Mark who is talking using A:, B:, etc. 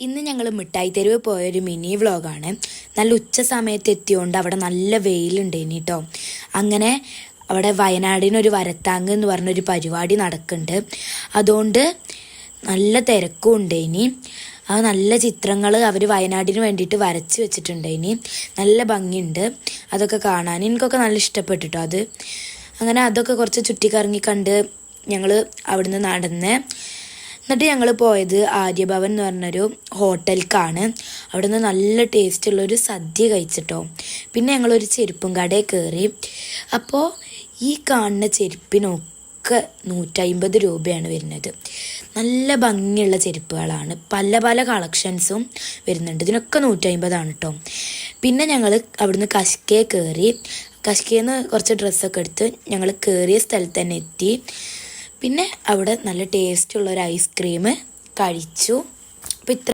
A: ഇന്ന് ഞങ്ങൾ മിഠായി തെരുവ് പോയൊരു മിനി വ്ളോഗാണ്. നല്ല ഉച്ച സമയത്ത് എത്തിയോണ്ട് അവിടെ നല്ല വെയിലുണ്ടേനി കേട്ടോ. അങ്ങനെ അവിടെ വയനാടിനൊരു വരത്താങ്ക് എന്ന് പറഞ്ഞൊരു പരിപാടി നടക്കുന്നുണ്ട്. അതുകൊണ്ട് നല്ല തിരക്കും ഉണ്ടേനി. അത് നല്ല ചിത്രങ്ങൾ അവർ വയനാടിന് വേണ്ടിയിട്ട് വരച്ച് വെച്ചിട്ടുണ്ടേനി. നല്ല ഭംഗിയുണ്ട് അതൊക്കെ കാണാൻ. എനിക്കൊക്കെ നല്ല ഇഷ്ടപ്പെട്ടു കേട്ടോ അത്. അങ്ങനെ അതൊക്കെ കുറച്ച് ചുറ്റിക്കറങ്ങി കണ്ട് ഞങ്ങൾ അവിടുന്ന് നടന്ന് എന്നിട്ട് ഞങ്ങൾ പോയത് ആര്യഭവൻ എന്ന് പറഞ്ഞൊരു ഹോട്ടലിലേക്കാണ്. അവിടെ നിന്ന് നല്ല ടേസ്റ്റുള്ളൊരു സദ്യ കഴിച്ചിട്ടോ. പിന്നെ ഞങ്ങളൊരു ചെരുപ്പും കടയിൽ കയറി. അപ്പോൾ ഈ കാണുന്ന ചെരുപ്പിനൊക്കെ 150 രൂപയാണ് വരുന്നത്. നല്ല ഭംഗിയുള്ള ചെരുപ്പുകളാണ്. പല പല കളക്ഷൻസും വരുന്നുണ്ട്. ഇതിനൊക്കെ 150 കേട്ടോ. പിന്നെ ഞങ്ങൾ അവിടുന്ന് കഷ്കേ കയറി. കഷ്കേന്ന് കുറച്ച് ഡ്രസ്സൊക്കെ എടുത്ത് ഞങ്ങൾ കയറിയ സ്ഥലത്ത് തന്നെ എത്തി. പിന്നെ അവിടെ നല്ല ടേസ്റ്റുള്ളൊരു ഐസ്ക്രീം കഴിച്ചു. അപ്പോൾ ഇത്ര